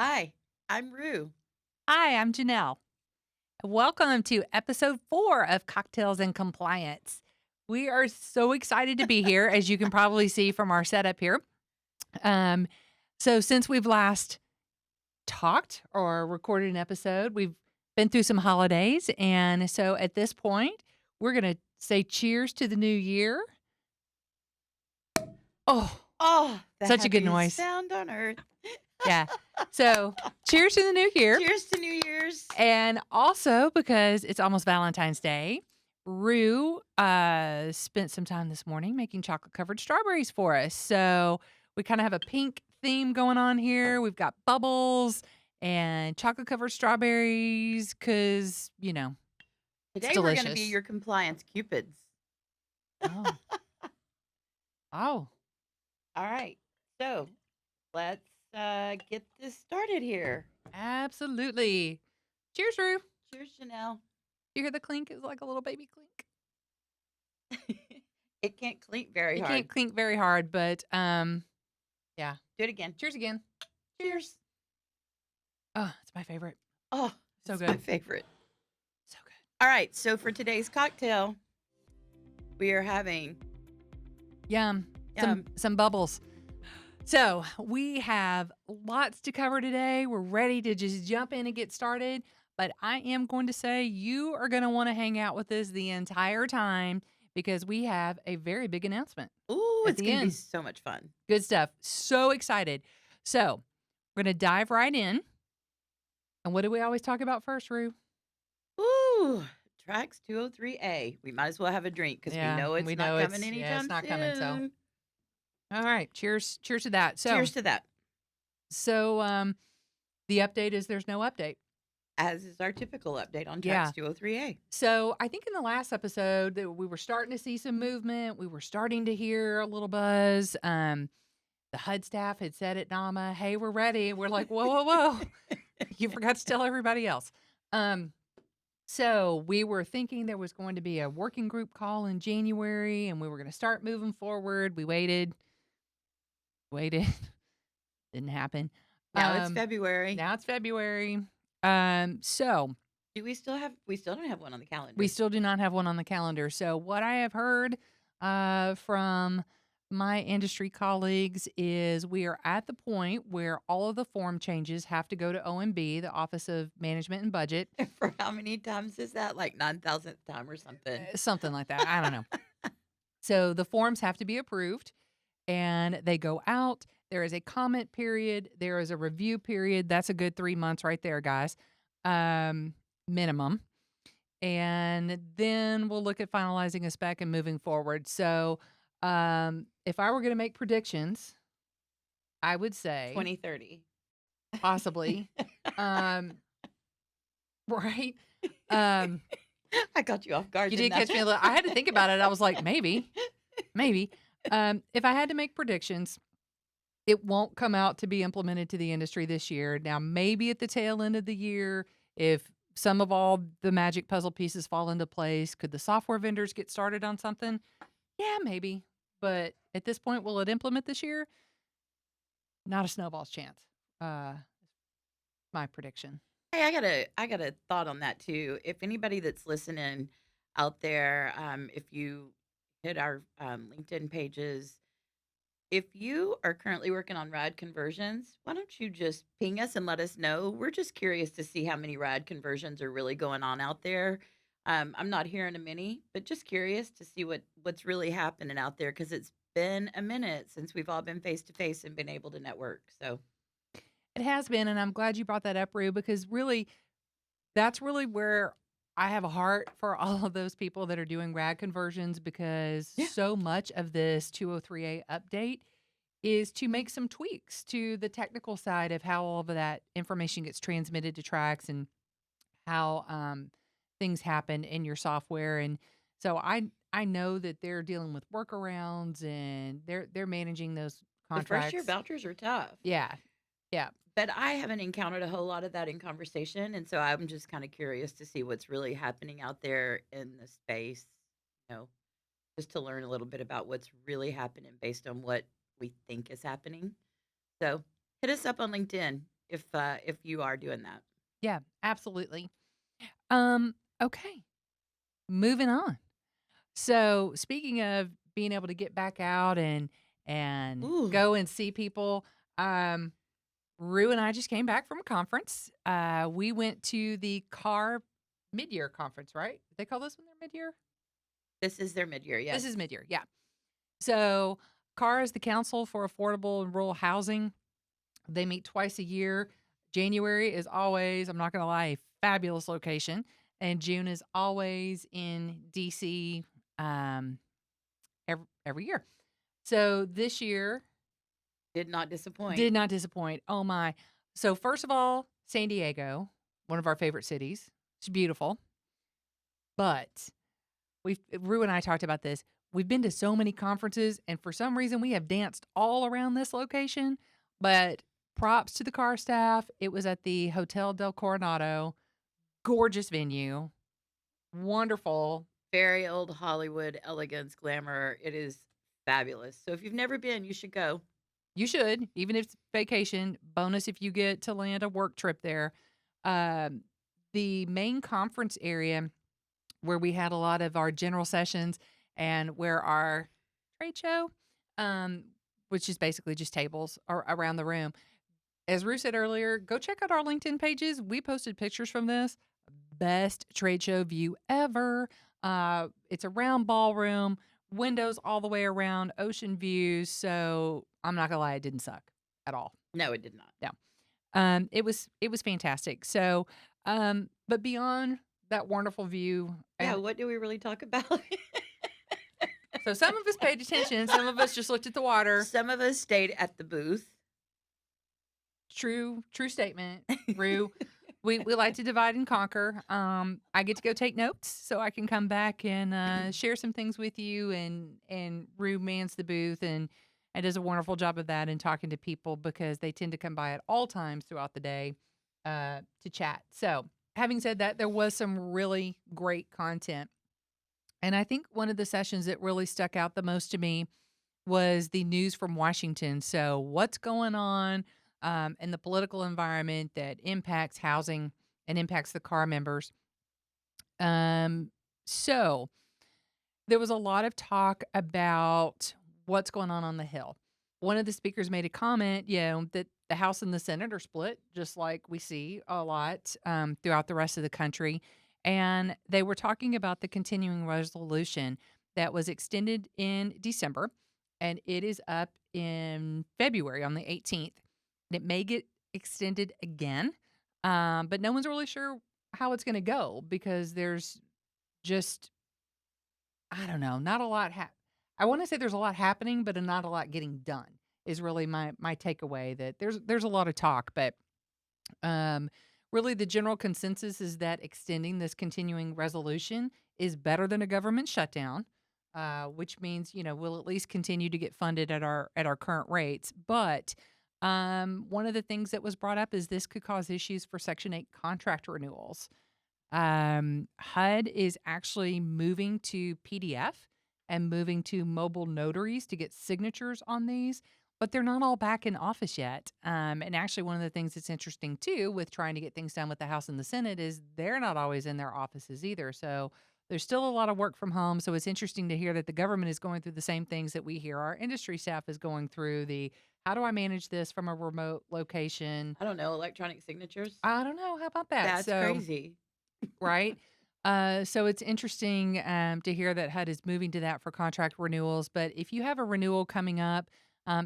Hi, I'm Rue. Hi, I'm Janelle. Welcome to episode 4 of Cocktails and Compliance. We are so excited to be here, as you can probably see from our setup here. Um, since we've last talked or recorded an episode, we've been through some holidays. And so at this point, we're going to say cheers to the new year. Oh, Oh, the such a good happiest noise. sound on earth. Yeah. So cheers to the new year. Cheers to New Year's. And also because it's almost Valentine's Day, Rue spent some time this morning making chocolate covered strawberries for us. So we kind of have a pink theme going on here. We've got bubbles and chocolate covered strawberries because, it's Today we're going to be delicious. your compliance cupids. Oh. Oh. All right, so let's get this started here. Absolutely. Cheers, Rue. Cheers, Janelle. You hear the clink? It's like a little baby clink. It can't clink very It hard. can't clink very hard, but yeah. Do it again. Cheers again. Cheers. Oh, it's my favorite. Oh, So it's good. my favorite. So good. All right, so for today's cocktail, we are having Yum. Some bubbles. So we have lots to cover today. We're ready to just jump in and get started. But I am going to say you are going to want to hang out with us the entire time because we have a very big announcement. Ooh, at it's the going to be end. so much fun. Good stuff. So excited. So we're going to dive right in. And what do we always talk about first, Rue? Ooh, tracks 203A. We might as well have a drink because Yeah, we know it's we not know coming it's- anytime yeah, it's not soon. coming, so. All right. Cheers. Cheers to that. Cheers to that. So the update is there's no update. As is our typical update on Yeah. tracks 203A. So I think in the last episode that we were starting to see some movement. We were starting to hear a little buzz. The HUD staff had said at NAMA, "Hey, we're ready." We're like, "Whoa, whoa, whoa!" You forgot to tell everybody else. So we were thinking there was going to be a working group call in January, and we were going to start moving forward. We waited, didn't happen. Now it's February. Now it's February. So Do we still don't have one on the calendar. we still do not have one on the calendar. So what I have heard from my industry colleagues is we are at the point where all of the form changes have to go to OMB, the Office of Management and Budget. For how many times is that? Like 9,000th time or something? Something like that. I don't know. So the forms have to be approved and they go out. There is a comment period. There is a review period. That's a good 3 months right there, guys. Minimum. And then we'll look at finalizing a spec and moving forward. So if I were going to make predictions, I would say 2030. possibly. Right? I got you off guard. You did didn't I? catch me a little. I had to think about it. I was like, maybe. If I had to make predictions, it won't come out to be implemented to the industry this year. Now, maybe at the tail end of the year, if some of all the magic puzzle pieces fall into place, could the software vendors get started on something? Yeah, maybe. But at this point, will it implement this year? Not a snowball's chance. My prediction. Hey, I got a thought on that too. If anybody that's listening out there, if you hit our LinkedIn pages, if you are currently working on rad conversions, why don't you just ping us and let us know? We're just curious to see how many rad conversions are really going on out there. I'm not hearing of many, but just curious to see what's really happening out there because it's been a minute since we've all been face to face and been able to network. So It has been, and I'm glad you brought that up, Rue, because really, that's really where I have a heart for all of those people that are doing rad conversions because Yeah. so much of this 203A update is to make some tweaks to the technical side of how all of that information gets transmitted to tracks and how things happen in your software. And so I know that they're dealing with workarounds and they're managing those the first year contracts. vouchers are tough. Yeah. Yeah. But I haven't encountered a whole lot of that in conversation, and so I'm just kinda curious to see what's really happening out there in the space, you know, just to learn a little bit about what's really happening based on what we think is happening. So, hit us up on LinkedIn. if you are doing that. Yeah, absolutely. Okay, moving on. So, speaking of being able to get back out and Ooh, go and see people, um, Rue and I just came back from a conference. We went to the CARH mid-year conference, right? They call this one their mid-year? this is their mid-year, This is yes. mid-year, yeah. So, CARH is the Council for Affordable and Rural Housing. They meet twice a year. January is always, I'm not going to lie, a fabulous location. And June is always in DC um, every year. So this year Did not disappoint. did not disappoint. Oh my. So, first of all, San Diego, one of our favorite cities. It's beautiful. But Rue and I talked about this. We've been to so many conferences, and for some reason, we have danced all around this location. But props to the car staff. It was at the Hotel del Coronado. Gorgeous venue. Wonderful. Very old Hollywood elegance, glamour. It is fabulous. So if you've never been, you should go. You should, even if it's vacation. Bonus if you get to land a work trip there. Um, the main conference area where we had a lot of our general sessions and where our trade show, um, which is basically just tables around the room. As Rue said earlier, go check out our LinkedIn pages. We posted pictures from this. Best trade show view ever. It's a round ballroom, windows all the way around, ocean views. So I'm not gonna lie, it didn't suck at all. No, it did not. No. It was fantastic. So, but beyond that wonderful view, Yeah, what do we really talk about? so some of us paid attention, some of us just looked at the water. Some of us stayed at the booth. True statement, Rue. We like to divide and conquer. I get to go take notes so I can come back and share some things with you. And Rue mans the booth and does a wonderful job of that and talking to people because they tend to come by at all times throughout the day to chat. So, having said that, there was some really great content, and I think one of the sessions that really stuck out the most to me was the news from Washington. So, what's going on in the political environment that impacts housing and impacts the CARH members? So, there was a lot of talk about what's going on the Hill. One of the speakers made a comment, that the House and the Senate are split, just like we see a lot throughout the rest of the country. And they were talking about the continuing resolution that was extended in December, and it is up in February on the 18th. And it may get extended again, but no one's really sure how it's going to go because there's just, I don't know, not a lot. I want to say there's a lot happening, but not a lot getting done is really my takeaway. That there's a lot of talk, but really the general consensus is that extending this continuing resolution is better than a government shutdown, which means we'll at least continue to get funded at our current rates. But one of the things that was brought up is this could cause issues for Section 8 contract renewals. HUD is actually moving to PDF and moving to mobile notaries to get signatures on these, but they're not all back in office yet. And actually, one of the things that's interesting too with trying to get things done with the House and the Senate is they're not always in their offices either. So there's still a lot of work from home. So it's interesting to hear that the government is going through the same things that we hear our industry staff is going through. The how do I manage this from a remote location? I don't know, electronic signatures. I don't know. How about that? That's crazy. Right? So it's interesting to hear that HUD is moving to that for contract renewals. But if you have a renewal coming up,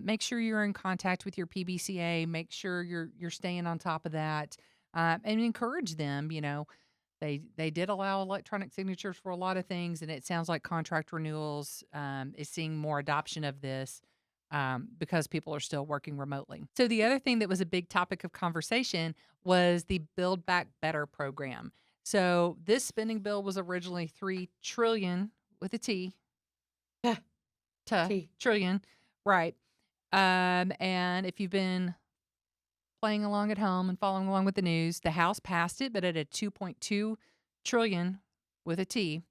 make sure you're in contact with your PBCA. Make sure you're staying on top of that, and encourage them. They did allow electronic signatures for a lot of things, and it sounds like contract renewals is seeing more adoption of this. Because people are still working remotely. So the other thing that was a big topic of conversation was the Build Back Better program. So this spending bill was originally $3 trillion with a T. Trillion, right? And if you've been playing along at home and following along with the news, the House passed it, but at a 2.2 trillion with a T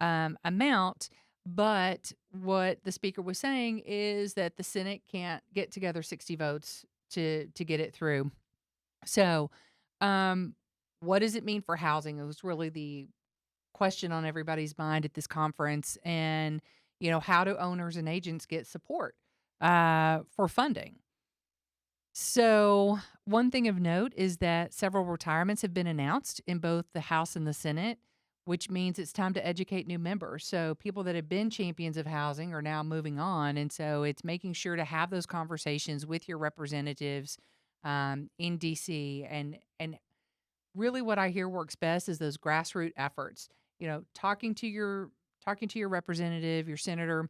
amount. But what the speaker was saying is that the Senate can't get together 60 votes to get it through. So, um, what does it mean for housing? It was really the question on everybody's mind at this conference. And, how do owners and agents get support for funding? So, one thing of note is that several retirements have been announced in both the House and the Senate, which means it's time to educate new members. So, people that have been champions of housing are now moving on. And so, it's making sure to have those conversations with your representatives in DC. And really, what I hear works best is those grassroots efforts. Talking to your representative, your senator,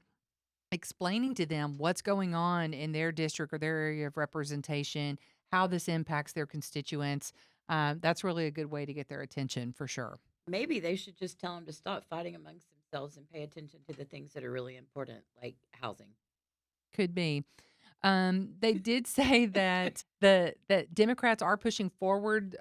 explaining to them what's going on in their district or their area of representation, how this impacts their constituents. That's really a good way to get their attention for sure. Maybe they should just tell them to stop fighting amongst themselves and pay attention to the things that are really important, like housing. Could be. They did say that Democrats are pushing forward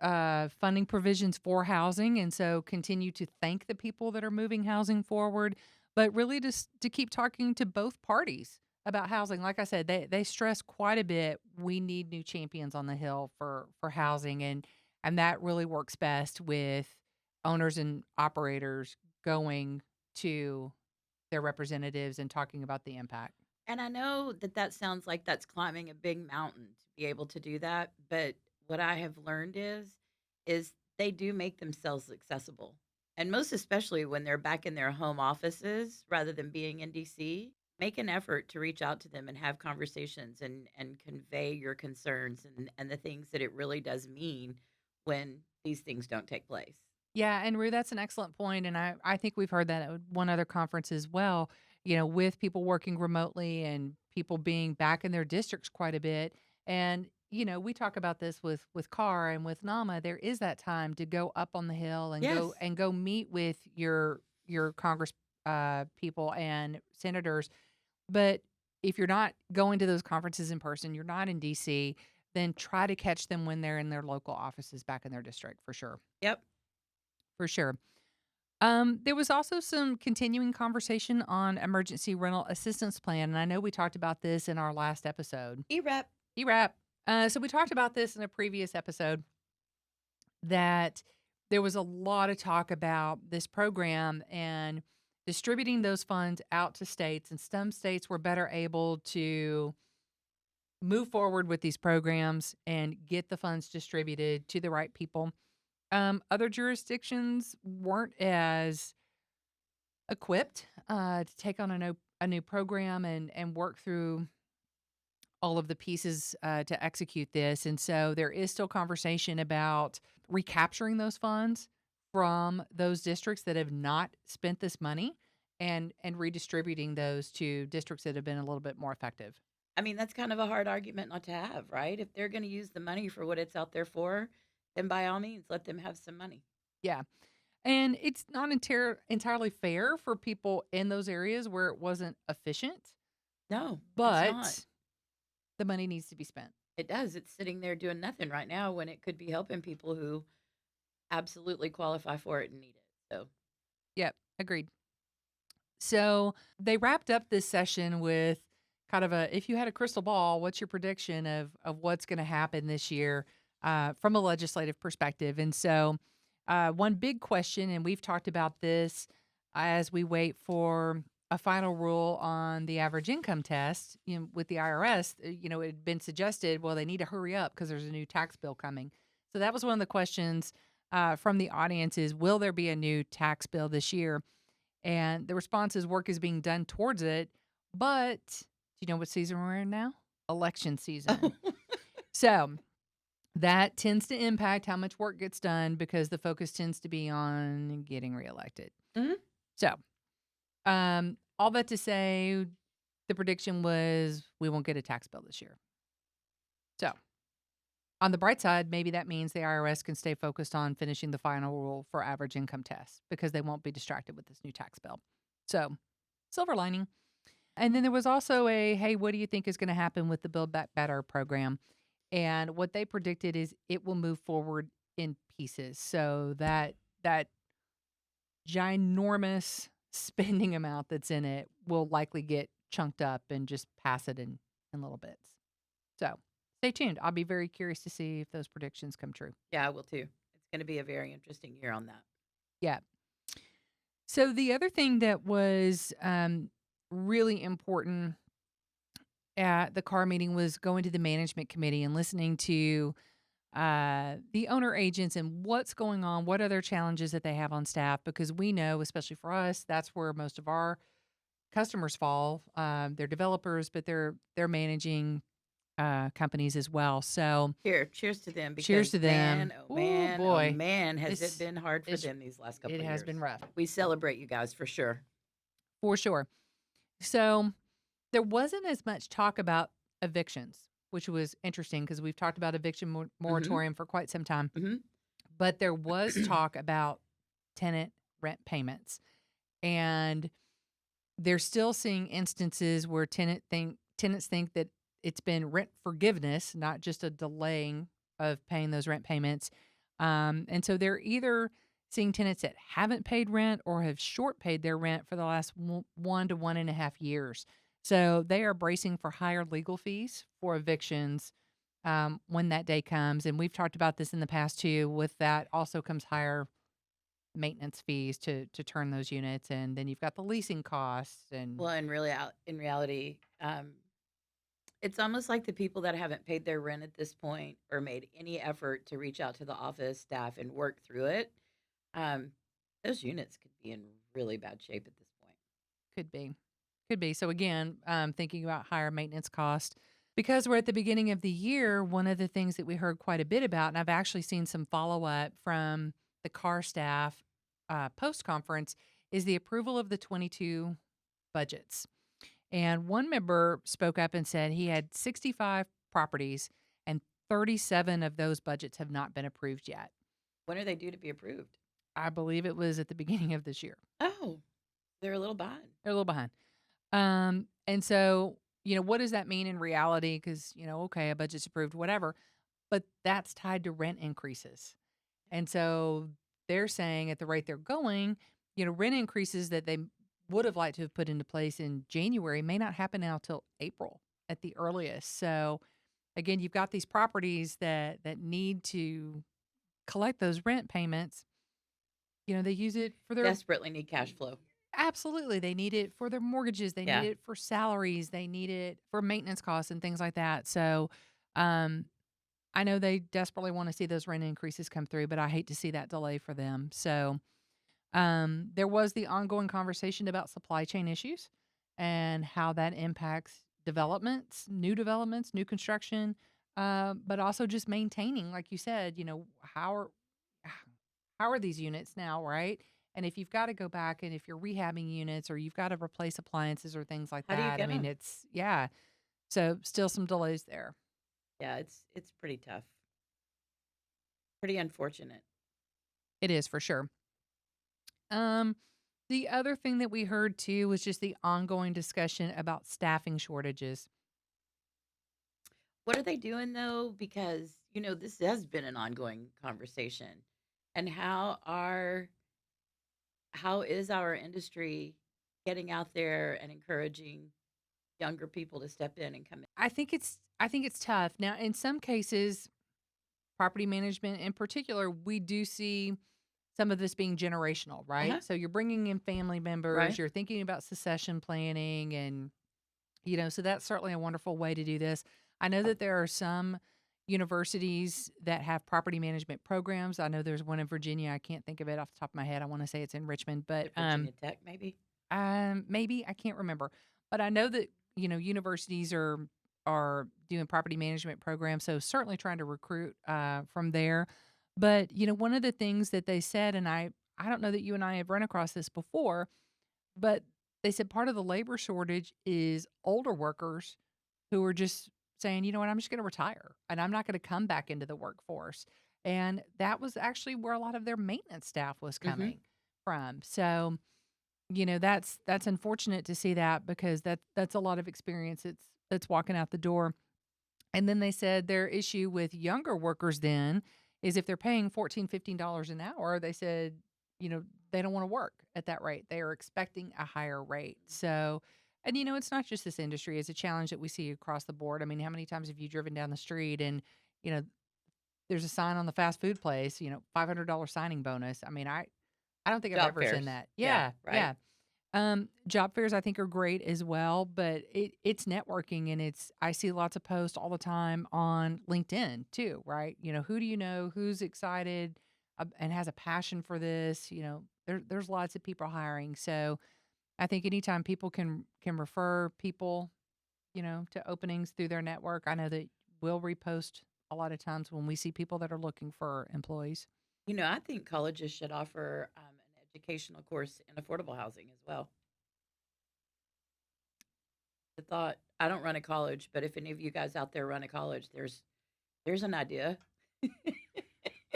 funding provisions for housing, and so continue to thank the people that are moving housing forward, but really just to keep talking to both parties about housing. Like I said, they stress quite a bit. We need new champions on the hill for housing, and that really works best with owners and operators going to their representatives and talking about the impact. And I know that that sounds like that's climbing a big mountain to be able to do that, but what I have learned is they do make themselves accessible. And most especially when they're back in their home offices rather than being in DC, make an effort to reach out to them and have conversations and convey your concerns and the things that it really does mean when these things don't take place. Yeah, and Rue, that's an excellent point, and I think we've heard that at one other conference as well. With people working remotely and people being back in their districts quite a bit, and we talk about this with CARH and with NAMA. There is that time to go up on the hill and Yes. go meet with your Congress people and senators. But if you're not going to those conferences in person, you're not in DC, then try to catch them when they're in their local offices back in their district for sure. Yep. For sure. There was also some continuing conversation on emergency rental assistance plan, and I know we talked about this in our last episode. ERAP. ERAP. So we talked about this in a previous episode that there was a lot of talk about this program and distributing those funds out to states, and some states were better able to move forward with these programs and get the funds distributed to the right people. Other jurisdictions weren't as equipped to take on a new program and work through all of the pieces to execute this. And so there is still conversation about recapturing those funds from those districts that have not spent this money and redistributing those to districts that have been a little bit more effective. I mean, that's kind of a hard argument not to have, right? If they're going to use the money for what it's out there for, then by all means, let them have some money. Yeah. And it's not entirely fair for people in those areas where it wasn't efficient, No, it's not. but the money needs to be spent. It does. It's sitting there doing nothing right now when it could be helping people who absolutely qualify for it and need it. So, Yep, agreed. So they wrapped up this session with kind of if you had a crystal ball, what's your prediction of what's going to happen this year from a legislative perspective? And so one big question, and we've talked about this as we wait for a final rule on the average income test, with the IRS. It had been suggested, well, they need to hurry up because there's a new tax bill coming. So that was one of the questions from the audience: is will there be a new tax bill this year? And the response is work is being done towards it. But do you know what season we're in now? Election season. So that tends to impact how much work gets done because the focus tends to be on getting reelected. Mhm. So, all that to say, the prediction was we won't get a tax bill this year. So, on the bright side, maybe that means the IRS can stay focused on finishing the final rule for average income tests because they won't be distracted with this new tax bill. So, silver lining. And then there was also hey, what do you think is going to happen with the Build Back Better program? And what they predicted is it will move forward in pieces. So that ginormous spending amount that's in it will likely get chunked up and just pass it in little bits. So Stay tuned. I'll be very curious to see if those predictions come true. Yeah, I will too. It's going to be a very interesting year on that. Yeah. So the other thing that was really important at the car meeting was going to the management committee and listening to the owner agents and what's going on, what are their challenges that they have on staff, because we know, especially for us, that's where most of our customers fall. They're developers, but they're managing companies as well. So Here, cheers to them cheers because to them. Oh oh boy, man, has it this been hard for is them these last it couple of has years. been rough We celebrate you guys for sure. for sure. So there wasn't as much talk about evictions, which was interesting because we've talked about eviction Mm-hmm. moratorium for quite some time. Mm-hmm. But there was talk about tenant rent payments. And they're still seeing instances where tenants think that it's been rent forgiveness, not just a delaying of paying those rent payments. And so they're either seeing tenants that haven't paid rent or have short paid their rent for the last 1 to 1.5 years. So they are bracing for higher legal fees for evictions when that day comes. And we've talked about this in the past too. With that also comes higher maintenance fees to turn those units, and then you've got the leasing costs and Well, in reality, it's almost like the people that haven't paid their rent at this point or made any effort to reach out to the office staff and work through it. Um, those units could be in really bad shape at this point. could be. Could be. So again, thinking about higher maintenance cost. Because we're at the beginning of the year, one of the things that we heard quite a bit about, and I've actually seen some follow up from the CARH staff post conference, is the approval of the 22 budgets. And one member spoke up and said he had 65 properties and 37 of those budgets have not been approved yet. When are they due to be approved? I believe it was at the beginning of this year. Oh, they're a little behind. They're a little behind. And so, what does that mean in reality? Because, okay, a budget's approved, whatever, but that's tied to rent increases. And so they're saying at the rate they're going, rent increases that they would have liked to have put into place in January may not happen now till April at the earliest. So again, you've got these properties that need to collect those rent payments. They use it for their Desperately need cash flow. absolutely. They need it for their mortgages. They need Yeah. it for salaries. They need it for maintenance costs and things like that. So, um, I know they desperately want to see those rent increases come through, but I hate to see that delay for them. So, there was the ongoing conversation about supply chain issues and how that impacts developments, new construction, but also just maintaining, like you said, how are these units now, right? And if you've got to go back and if you're rehabbing units or you've got to replace appliances or things like How do you that, I get mean, them? yeah. So still some delays there. Yeah, it's pretty tough. Pretty unfortunate. It is for sure. Um, the other thing that we heard too was just the ongoing discussion about staffing shortages. What are they doing though? Because, this has been an ongoing conversation. And how is our industry getting out there and encouraging younger people to step in and come in? I think it's tough. Now, in some cases, property management in particular, we do see some of this being generational, Uh-huh. right? So you're bringing in family members, Right? you're thinking about succession planning and so that's certainly a wonderful way to do this. I know that there are some universities that have property management programs. I know there's one in Virginia. I can't think of it off the top of my head. I want to say it's in Richmond, but At Virginia Tech, maybe? maybe I can't remember. But I know that universities are doing property management programs, so certainly trying to recruit from there. But one of the things that they said, and I don't know that you and I have run across this before, but they said part of the labor shortage is older workers who are just saying, you know what, I'm just going to retire and I'm not going to come back into the workforce. And that was actually where a lot of their maintenance staff was Mm-hmm. coming from. So, that's unfortunate to see that because that's a lot of experience that's walking out the door. And then they said their issue with younger workers then is if they're paying $14, $15 an hour, they said, they don't want to work at that rate. They are expecting a higher rate. So And it's not just this industry; it's a challenge that we see across the board. I mean, how many times have you driven down the street and you know there's a sign on the fast food place, $500 signing bonus. I mean, I don't think I've Job ever seen fairs. that. Yeah, Yeah, right. yeah. Job fairs I think are great as well, but it's networking and I see lots of posts all the time on LinkedIn too, right? Who do you know, who's excited and has a passion for this? There's lots of people hiring. So I think anytime people can refer people, to openings through their network, I know that we'll repost a lot of times when we see people that are looking for employees. I think colleges should offer an educational course in affordable housing as well. The thought, I don't run a college, but if any of you guys out there run a college, there's an idea.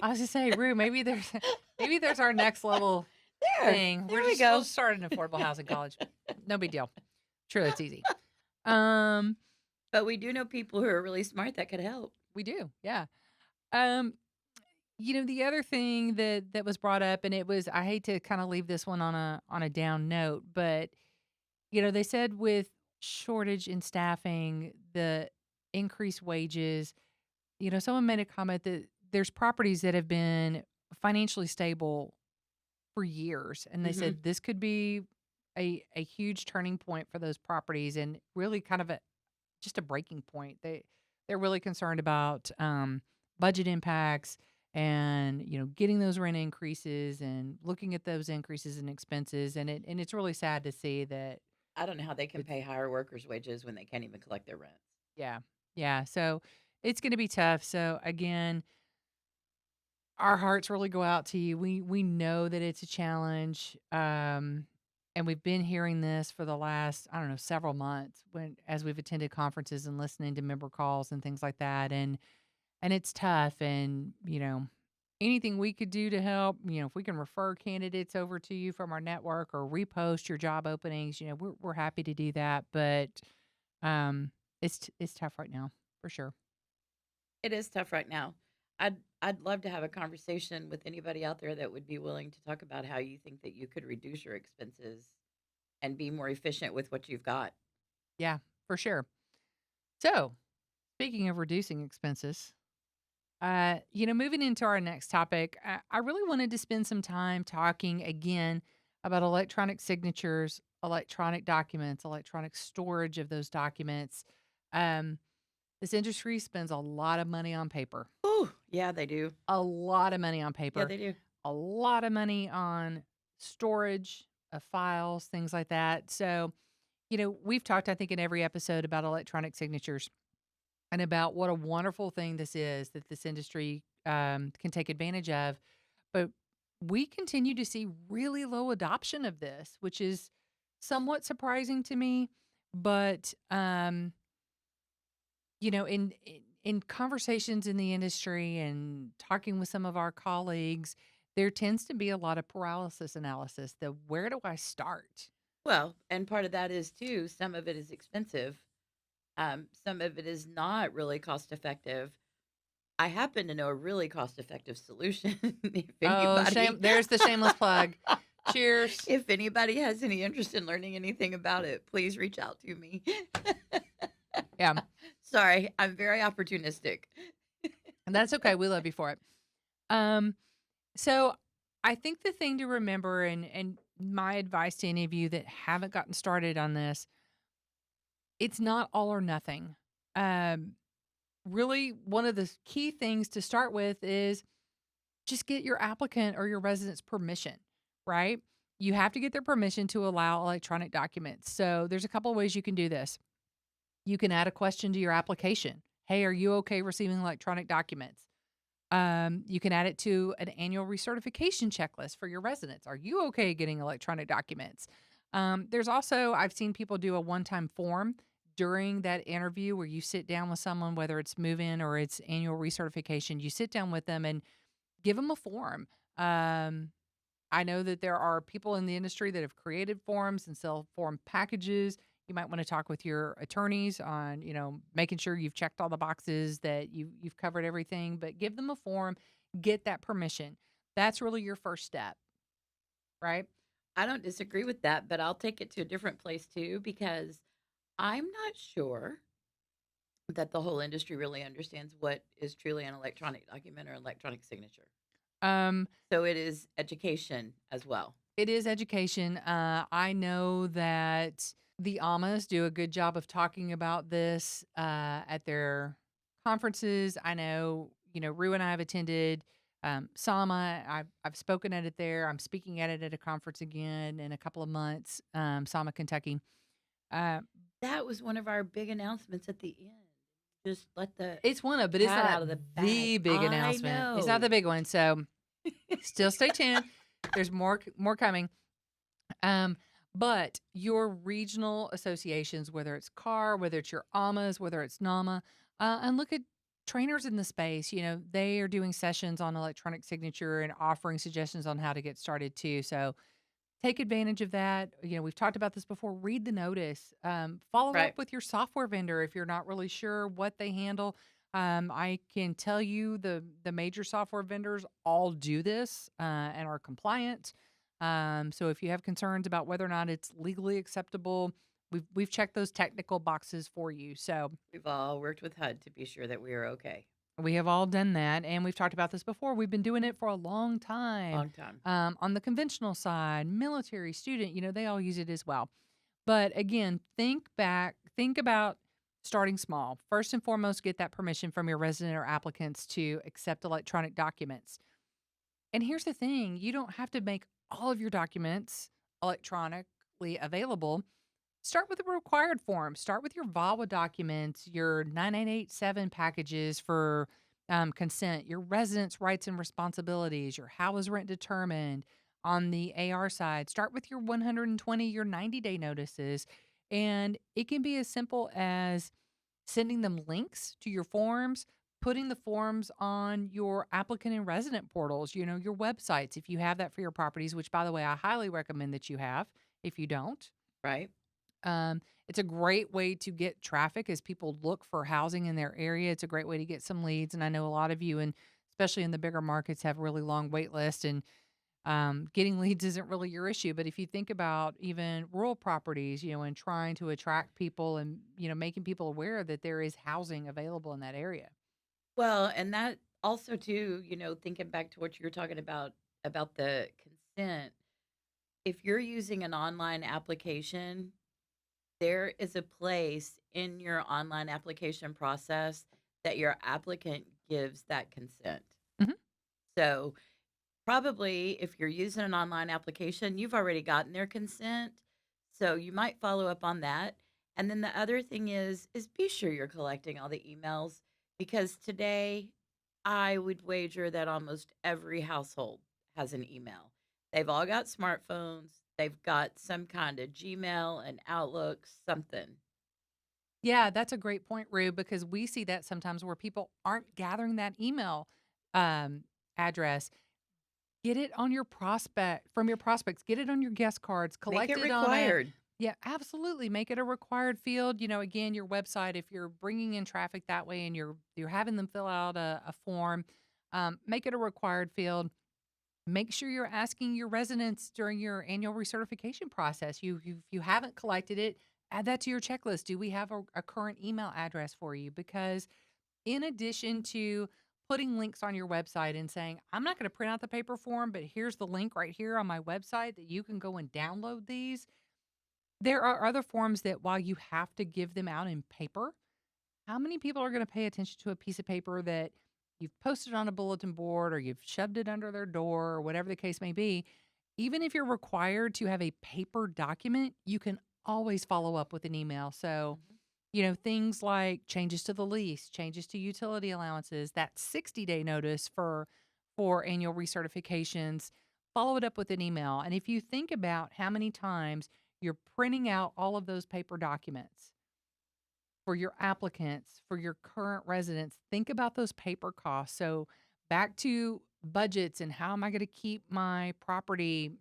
I was just say, Rue, maybe there's our next level thing. There we We'll go. just start an affordable housing college. No big deal. Truly, it's easy. Um, But we do know people who are really smart that could help. we do, yeah. Um, the other thing that was brought up, and it was I hate to kind of leave this one on a down note, but they said with shortage in staffing, the increased wages, someone made a comment that there's properties that have been financially stable for years, and they Hmm. said this could be a huge turning point for those properties and really kind of just a breaking point. They're really concerned about budget impacts and getting those rent increases and looking at those increases in expenses, and it's really sad to see that I don't know how they can it's pay higher workers' wages when they can't even collect their rents. yeah, yeah. So it's going to be tough. So again, our hearts really go out to you. We know that it's a challenge. And we've been hearing this for the last, I don't know, several months as we've attended conferences and listening to member calls and things like that. And it's tough. And, anything we could do to help, if we can refer candidates over to you from our network or repost your job openings, we're happy to do that. But um it's tough right now for sure. It is tough right now. I'd love to have a conversation with anybody out there that would be willing to talk about how you think that you could reduce your expenses and be more efficient with what you've got. Yeah, for sure. So speaking of reducing expenses, moving into our next topic, I really wanted to spend some time talking again about electronic signatures, electronic documents, electronic storage of those documents. Um, this industry spends a lot of money on paper, Oh, yeah, they do. a lot of money on Yeah, paper, they do. a lot of money on storage of files, things like that. So, we've talked, I think, in every episode about electronic signatures and about what a wonderful thing this is that this industry can take advantage of. But we continue to see really low adoption of this, which is somewhat surprising to me. But in conversations in the industry and talking with some of our colleagues, there tends to be a lot of paralysis analysis. The where do I start? Well, and part of that is too, some of it is expensive. Some of it is not really cost effective. I happen to know a really cost effective solution. If Oh, anybody shame! There's the shameless plug. Cheers. if anybody has any interest in learning anything about it, please reach out to me. Yeah, Sorry, I'm very opportunistic. and that's okay. We love you for it. Um, So I think the thing to remember and my advice to any of you that haven't gotten started on this, it's not all or nothing. Um, really one of the key things to start with is just get your applicant or your resident's permission, right? You have to get their permission to allow electronic documents. So there's a couple of ways you can do this. You can add a question to your application. Hey, are you okay receiving electronic documents? You can add it to an annual recertification checklist for your residents. Are you okay getting electronic documents? There's also, I've seen people do a one time form during that interview where you sit down with someone, whether it's move in or it's annual recertification, you sit down with them and give them a form. Um, I know that there are people in the industry that have created forms and sell form packages. You might want to talk with your attorneys on, making sure you've checked all the boxes, that you've covered everything, but give them a form, get that permission. That's really your first step, right? I don't disagree with that, but I'll take it to a different place too because I'm not sure that the whole industry really understands what is truly an electronic document or electronic signature. Um, So it is education as well. it is education. I know that the AMAs do a good job of talking about this at their conferences. I know, Rue and I have attended SAMA. I've spoken at it there. I'm speaking at it at a conference again in a couple of months, SAMA, Kentucky. Uh, That was one of our big announcements at the end. Just let the it's one of, but it's cat not out of the bag. the big I announcement. It's not the know. big one. So still stay tuned. There's more coming. Um, but your regional associations, whether it's CAR, whether it's your AMAs, whether it's NAMA, and look at trainers in the space. They are doing sessions on electronic signature and offering suggestions on how to get started too. So take advantage of that. We've talked about this before. Read the notice. Follow up Right. with your software vendor if you're not really sure what they handle. I can tell you the major software vendors all do this and are compliant. So if you have concerns about whether or not it's legally acceptable, we've checked those technical boxes for you. So We've all worked with HUD to be sure that we are okay. we have all done that, and we've talked about this before. We've been doing it for a long time. Long time. On the conventional side, military, student, they all use it as well. But again, think about starting small. First and foremost, get that permission from your resident or applicants to accept electronic documents. And here's the thing, you don't have to make all of your documents electronically available. Start with the required forms. Start with your VAWA documents, your 9887 packages for consent, your residence rights and responsibilities, your how is rent determined. On the AR side, start with your 120, your 90-day notices. And it can be as simple as sending them links to your forms, putting the forms on your applicant and resident portals, your websites, if you have that for your properties, which, by the way, I highly recommend that you have if you don't. Right. It's a great way to get traffic as people look for housing in their area. It's a great way to get some leads. And I know a lot of you, and especially in the bigger markets, have really long wait lists, and getting leads isn't really your issue. But if you think about even rural properties, and trying to attract people and, making people aware that there is housing available in that area. Well, and that also too, thinking back to what you were talking about the consent, if you're using an online application, there is a place in your online application process that your applicant gives that consent. Mhm. So, probably if you're using an online application, you've already gotten their consent. So, you might follow up on that. And then the other thing is be sure you're collecting all the emails because today I would wager that almost every household has an email. They've all got smartphones. They've got some kind of Gmail and Outlook, something. Yeah, that's a great point, Rue, because we see that sometimes where people aren't gathering that email address. Get it on your from your prospects. Get it on your guest cards. Make Collect it it on a required. Yeah, absolutely. Make it a required field. Again, your website, if you're bringing in traffic that way and you're having them fill out a form, make it a required field. Make sure you're asking your residents during your annual recertification process. You haven't collected it, add that to your checklist. Do we have a current email address for you? Because in addition to putting links on your website and saying, I'm not going to print out the paper form, but here's the link right here on my website that you can go and download these. There are other forms that while you have to give them out in paper, how many people are going to pay attention to a piece of paper that you've posted on a bulletin board or you've shoved it under their door or whatever the case may be? Even if you're required to have a paper document, you can always follow up with an email. So, Mhm. things like changes to the lease, changes to utility allowances, that 60-day notice for annual recertifications, follow it up with an email. And if you think about how many times you're printing out all of those paper documents for your applicants, for your current residents, think about those paper costs. So, back to budgets and how am I going to keep my property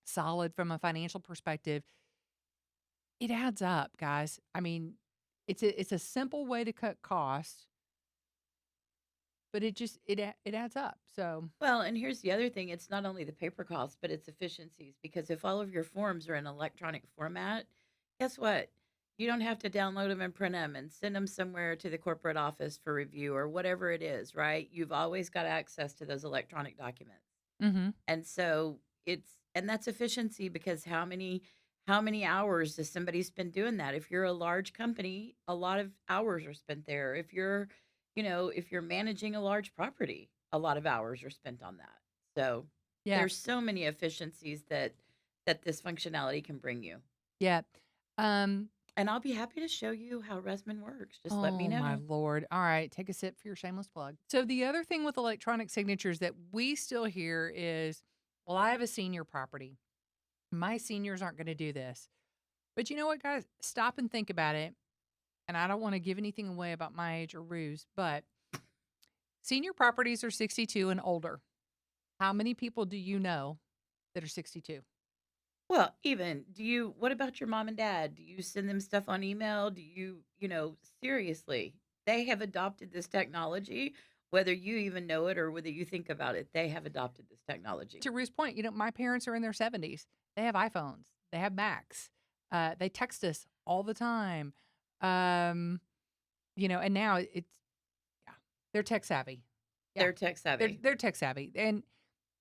solid from a financial perspective? It adds up, guys. I mean, it's a simple way to cut costs. but it adds up. So, Well, and here's the other thing. It's not only the paper costs, but it's efficiencies because if all of your forms are in electronic format, guess what? You don't have to download them and print them and send them somewhere to the corporate office for review or whatever it is, right? You've always got access to those electronic documents. mhm. And so and that's efficiency because how many hours does somebody spend doing that? If you're a large company, a lot of hours are spent there. If you're managing a large property, a lot of hours are spent on that. So Yeah. there's so many efficiencies that this functionality can bring you. Yeah. Um, And I'll be happy to show you how ResMan works. Just let me oh my know. lord. All right, take a sip for your shameless plug. So the other thing with electronic signatures that we still hear is, well, I have a senior property. My seniors aren't going to do this. But you know what, guys? Stop and think about it. And I don't want to give anything away about my age or Rue's, but senior properties are 62 and older. How many people do you know that are 62? Well, even what about your mom and dad? Do you send them stuff on email? Seriously, they have adopted this technology, whether you even know it or whether you think about it, they have adopted this technology. To Rue's point, my parents are in their 70s. They have iPhones, they have Macs, they text us all the time. Um, and now yeah, they're tech savvy. Yeah, They're tech they're savvy. they're tech savvy, and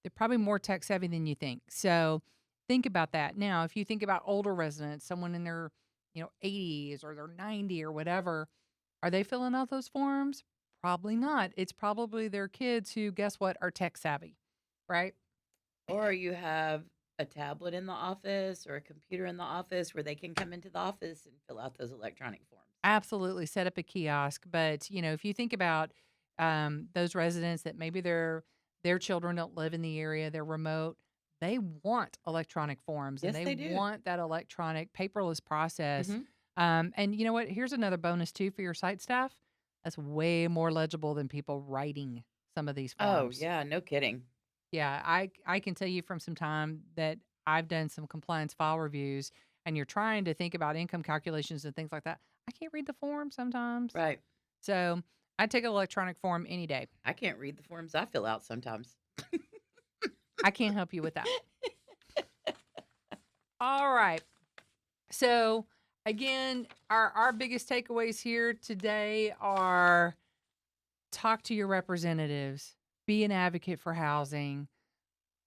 they're probably more tech savvy than you think. So think about that. Now, if you think about older residents, someone in their 80s or their 90 or whatever, are they filling out those forms? Probably not. It's probably their kids who, guess what, are tech savvy, right? Or you have a tablet in the office or a computer in the office where they can come into the office and fill out those electronic forms. Absolutely, set up a kiosk. But if you think about those residents that maybe their children don't live in the area, they're remote, they want electronic forms and Yes, they they do. want that electronic paperless process. Hmm. And you know what? Here's another bonus too for your site staff. That's way more legible than people writing some of these Oh, forms. yeah, no kidding. Yeah, I can tell you from some time that I've done some compliance file reviews and you're trying to think about income calculations and things like that. I can't read the form sometimes. Right. So I take an electronic form any day. I can't read the forms I fill out sometimes. I can't help you with that. All right. So again, our biggest takeaways here today are talk to your representatives, be an advocate for housing,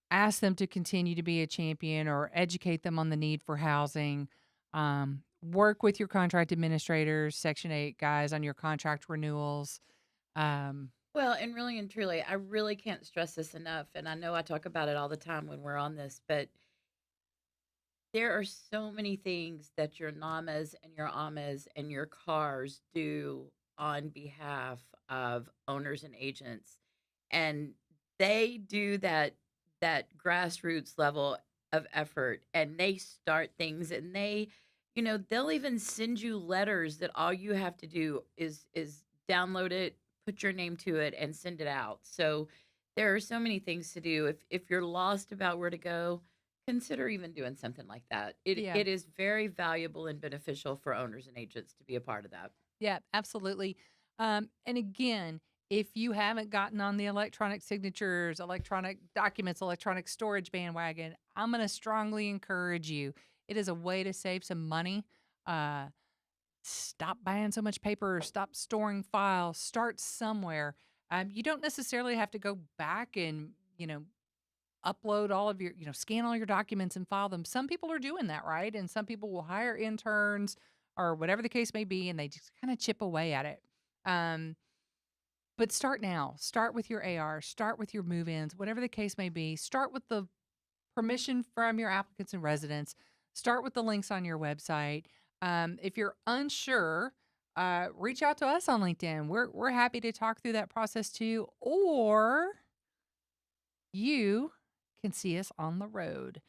ask them to continue to be a champion or educate them on the need for housing. Work with your contract administrators, Section 8 guys on your contract renewals. Um, Well, and really and truly, I really can't stress this enough. And I know I talk about it all the time when we're on this, but there are so many things that your NAMAs and your AMAs and your CARs do on behalf of owners and agents. And they do that grassroots level of effort and they start things and they'll even send you letters that all you have to do is download it, put your name to it and send it out. So there are so many things to do. If you're lost about where to go, consider even doing something like that. It yeah. it is very valuable and beneficial for owners and agents to be a part of that. Yeah, absolutely. And again, if you haven't gotten on the electronic signatures, electronic documents, electronic storage bandwagon, I'm going to strongly encourage you. It is a way to save some money. Uh, Stop buying so much paper, stop storing files, start somewhere. You don't necessarily have to go back and, upload all of your, scan all your documents and file them. Some people are doing that, right? And some people will hire interns or whatever the case may be, and they just kind of chip away at it. Um, but start now. Start with your AR, start with your move ins, whatever the case may be. Start with the permission from your applicants and residents. Start with the links on your website. If you're unsure, reach out to us on LinkedIn. We're happy to talk through that process too. Or you can see us on the road.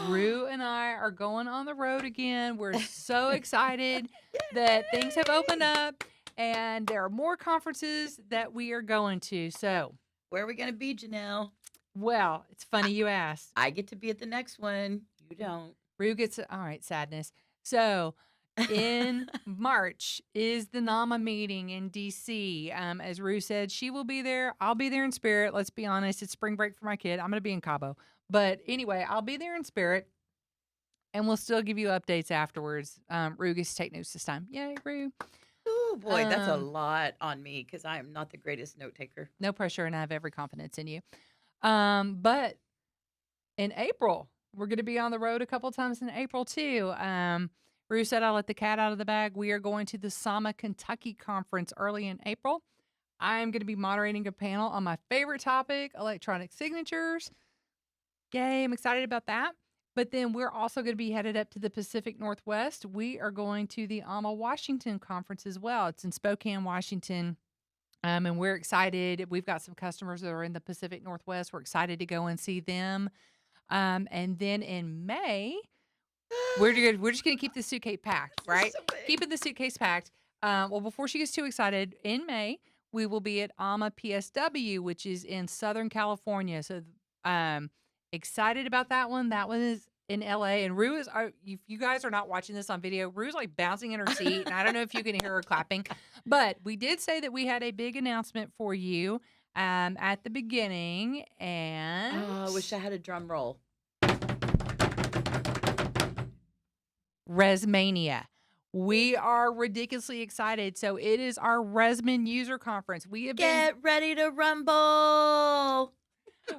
Rue and I are going on the road again. We're so excited that things have opened up and there are more conferences that we are going to. So, Where are we going to be, Janelle? well, it's funny you asked. I get to be at the next one. You don't. Rue gets, all right, sadness. So, in March is the NAMA meeting in DC. As Rue said, she will be there. I'll be there in spirit. Let's be honest. It's spring break for my kid. I'm going to be in Cabo. But anyway, I'll be there in spirit, and we'll still give you updates afterwards. Rue gets to take notes this time. Yay, Rue. Oh boy, that's a lot on me because I am not the greatest note taker. No pressure, and I have every confidence in you. But in April, we're going to be on the road a couple times in April too. Rue said I'll let the cat out of the bag. We are going to the Sama Kentucky conference early in April. I'm going to be moderating a panel on my favorite topic, electronic signatures. Yay, I'm excited about that. But then we're also going to be headed up to the Pacific Northwest. We are going to the AMA Washington conference as well. It's in Spokane, Washington. And we're excited. We've got some customers that are in the Pacific Northwest. We're excited to go and see them. And then in May, we're just gonna keep the suitcase packed, right? So Keeping the suitcase packed. Well, before she gets too excited, in May we will be at AMA PSW, which is in Southern California. So, excited about that one. That one is in LA, and Rue is. If you guys are not watching this on video, Rue's like bouncing in her seat, and I don't know if you can hear her clapping, but we did say that we had a big announcement for you at the beginning, and I wish I had a drum roll. ResMania. We are ridiculously excited. So it is our ResMan user conference. Get ready to rumble.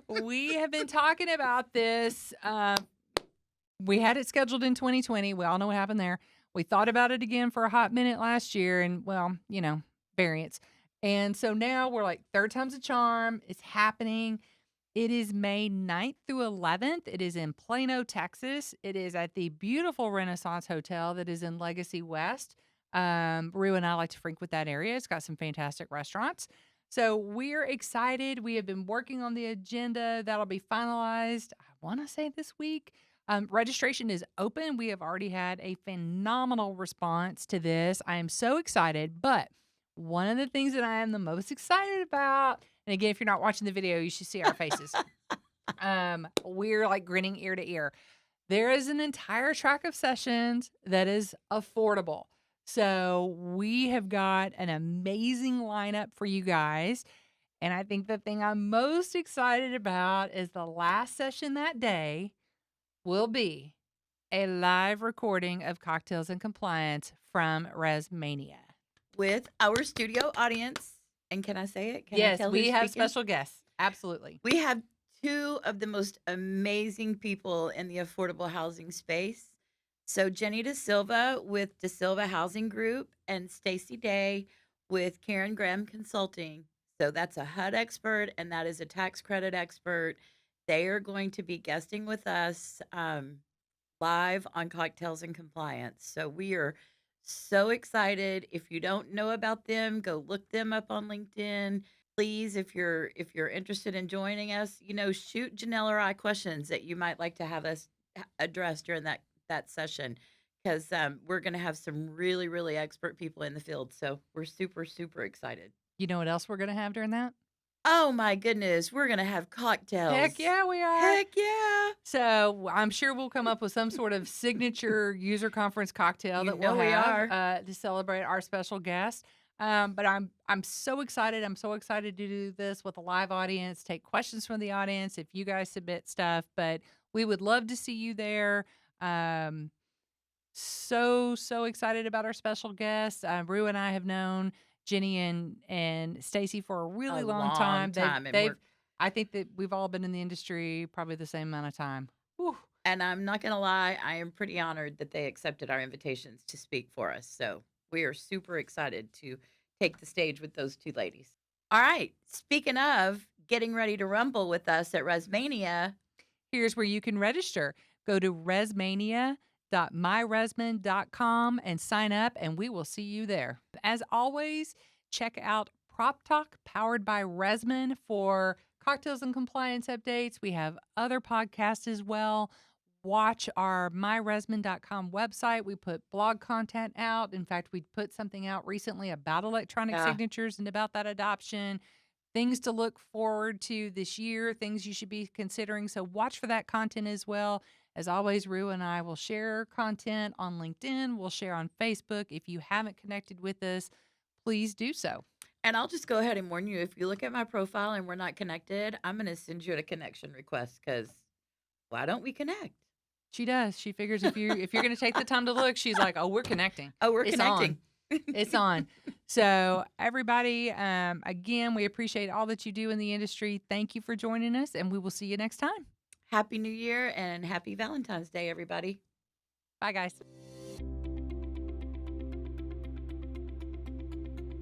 We have been talking about this. We had it scheduled in 2020. We all know what happened there. We thought about it again for a hot minute last year, and well, variants. And so now we're like, third time's a charm. It's happening. It is May 9th through 11th. It is in Plano, Texas. It is at the beautiful Renaissance Hotel that is in Legacy West. Rue and I like to frequent that area. It's got some fantastic restaurants. So we're excited. We have been working on the agenda. That'll be finalized, I want to say this week. Registration is open. We have already had a phenomenal response to this. I am so excited. But one of the things that I am the most excited about, and again, if you're not watching the video, you should see our faces. We're like grinning ear to ear. There is an entire track of sessions that is affordable. So we have got an amazing lineup for you guys. And I think the thing I'm most excited about is the last session that day will be a live recording of Cocktails and Compliance from ResMania. With our studio audience. And can I say it? Yes, we have special guests. Absolutely. We have two of the most amazing people in the affordable housing space. So Jenny Da Silva with Da Silva Housing Group and Stacy Day with Karen Graham Consulting. So that's a HUD expert and that is a tax credit expert. They are going to be guesting with us live on Cocktails and Compliance. So we are so excited. If you don't know about them, go look them up on LinkedIn. Please, if you're interested in joining us, shoot Janelle or I questions that you might like to have us address during that session, because we're going to have some really, really expert people in the field. So we're super, super excited. You know what else we're going to have during that? Oh my goodness, we're going to have cocktails. Heck yeah, we are. Heck yeah. So I'm sure we'll come up with some sort of signature user conference cocktail that we'll have to celebrate our special guest. But I'm so excited. I'm so excited to do this with a live audience, take questions from the audience if you guys submit stuff. But we would love to see you there. So excited about our special guests. Rue and I have known Jenny and Stacy for a really long time. I think that we've all been in the industry probably the same amount of time. Whew. And I'm not going to lie, I am pretty honored that they accepted our invitations to speak for us. So we are super excited to take the stage with those two ladies. All right. Speaking of getting ready to rumble with us at ResMania, here's where you can register. Go to resmania.myresman.com and sign up, and we will see you there. As always, check out PropTalk, powered by ResMan, for cocktails and compliance updates. We have other podcasts as well. Watch our myresman.com website. We put blog content out. In fact, we put something out recently about electronic signatures and about that adoption. Things to look forward to this year, things you should be considering. So watch for that content as well. As always, Rue and I will share content on LinkedIn. We'll share on Facebook. If you haven't connected with us, please do so. And I'll just go ahead and warn you, if you look at my profile and we're not connected, I'm going to send you a connection request because why don't we connect? She does. She figures if you're going to take the time to look, she's like, "Oh, we're connecting. Oh, we're It's connecting. on. It's on." So everybody, again, we appreciate all that you do in the industry. Thank you for joining us, and we will see you next time. Happy New Year and happy Valentine's Day, everybody. Bye, guys.